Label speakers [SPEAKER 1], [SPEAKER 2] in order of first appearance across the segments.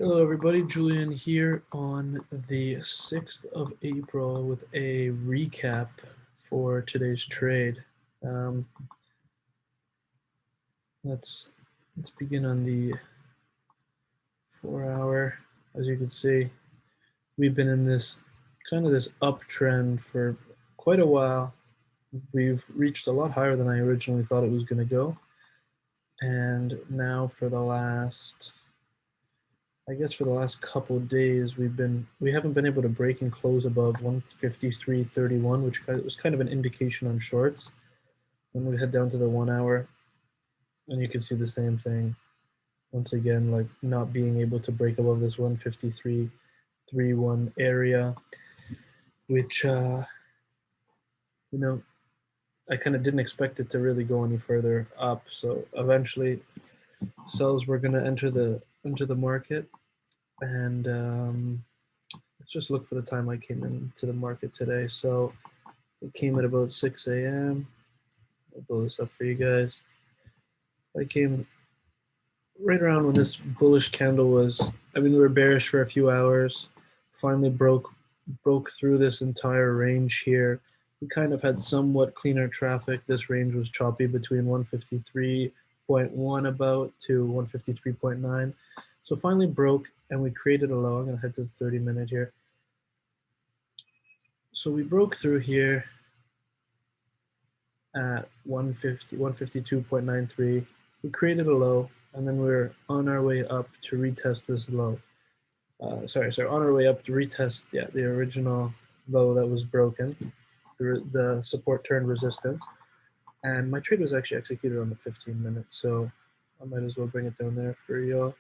[SPEAKER 1] Hello everybody, Julian here on the 6th of April with a recap for today's trade. Um, let's begin on the 4-hour. As you can see, we've been in this uptrend for quite a while. We've reached a lot higher than I originally thought it was going to go. And now for the last couple of days, we haven't been able to break and close above 153.31, which was kind of an indication on shorts. Then we head down to the 1-hour, and you can see the same thing. Once again, like not being able to break above this 153.31 area, which I kind of didn't expect it to really go any further up. So eventually, sells were going to enter the market, and let's just look for the time I came into the market today. So it came at about 6 a.m. I'll blow this up for you guys. I came right around when this bullish candle was, we were bearish for a few hours, finally broke through this entire range here. We kind of had somewhat cleaner traffic. This range was choppy between 153.1 about to 153.9. So finally broke, and we created a low. I'm going to head to the 30-minute here. So we broke through here at 152.93. We created a low, and then we're on our way up to retest this low. On our way up to retest, the original low that was broken. The support turned resistance. And my trade was actually executed on the 15-minute, so I might as well bring it down there for y'all.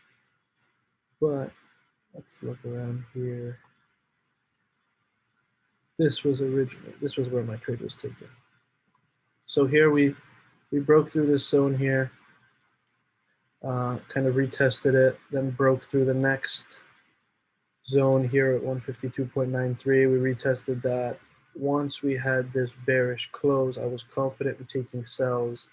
[SPEAKER 1] But let's look around here. This was where my trade was taken. So here we broke through this zone here, kind of retested it, then broke through the next zone here at 152.93. We retested that. Once we had this bearish close, I was confident in taking sells.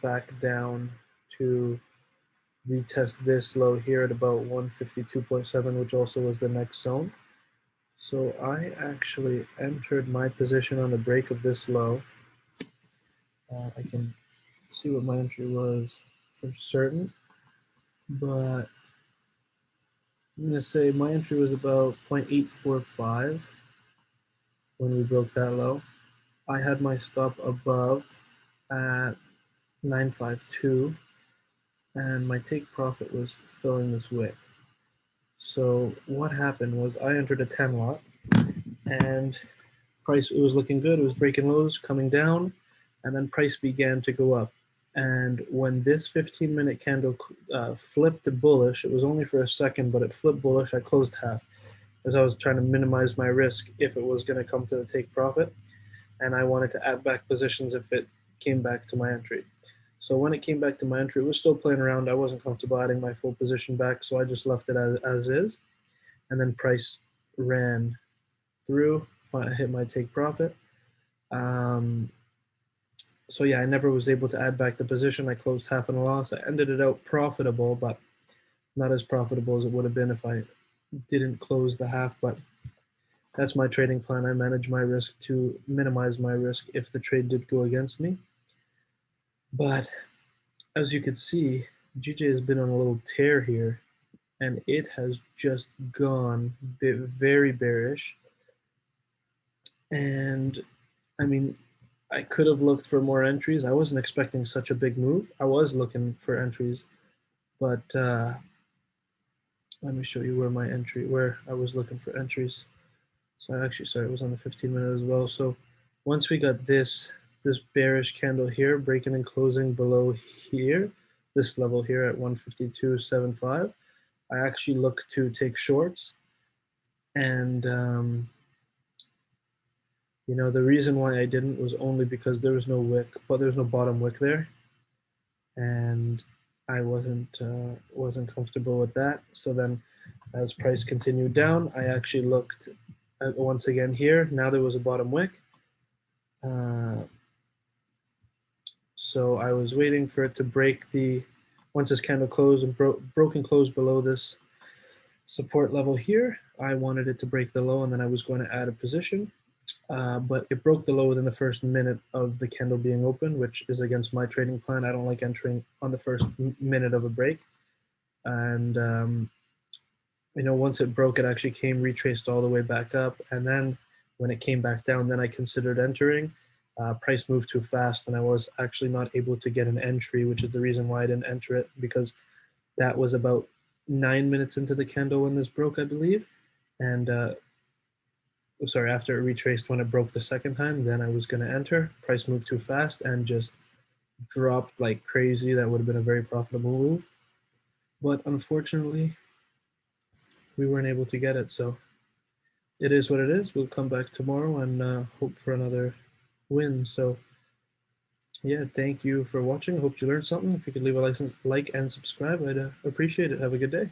[SPEAKER 1] Back down to retest this low here at about 152.7, which also was the next zone. So I actually entered my position on the break of this low. I can see what my entry was for certain, but I'm going to say my entry was about 0.845 when we broke that low. I had my stop above at 952, and my take profit was filling this wick. So what happened was I entered a 10 lot, and price, it was looking good. It was breaking lows, coming down, and then price began to go up. And when this 15-minute candle flipped bullish, it was only for a second, but it flipped bullish. I closed half as I was trying to minimize my risk if it was going to come to the take profit. And I wanted to add back positions if it came back to my entry. So when it came back to my entry, it was still playing around. I wasn't comfortable adding my full position back, so I just left it as is. And then price ran through, hit my take profit. So yeah, I never was able to add back the position. I closed half in a loss. I ended it out profitable, but not as profitable as it would have been if I didn't close the half. But that's my trading plan. I manage my risk to minimize my risk if the trade did go against me. But as you can see, GJ has been on a little tear here, and it has just gone very bearish. And I could have looked for more entries. I wasn't expecting such a big move. I was looking for entries, but let me show you where I was looking for entries. So it was on the 15-minute as well. So once we got this bearish candle here, breaking and closing below here, this level here at 152.75, I actually looked to take shorts. And the reason why I didn't was only because there was no wick, but there's no bottom wick there, and I wasn't comfortable with that. So then, as price continued down, I actually looked at once again here. Now there was a bottom wick, so I was waiting for it to break the once this candle closed and broke and closed below this support level here, I wanted it to break the low, and then I was going to add a position. But it broke the low within the first minute of the candle being open, which is against my trading plan. I don't like entering on the first minute of a break. And once it broke, it actually came retraced all the way back up, and then when it came back down, then I considered entering. Price moved too fast, and I was actually not able to get an entry, which is the reason why I didn't enter it, because that was about 9 minutes into the candle when this broke, I believe. And sorry, after it retraced when it broke the second time, then I was going to enter. Price moved too fast and just dropped like crazy. That would have been a very profitable move. But unfortunately, we weren't able to get it. So it is what it is. We'll come back tomorrow and hope for another win. So yeah, thank you for watching. I hope you learned something. If you could leave a like and subscribe, I'd appreciate it. Have a good day.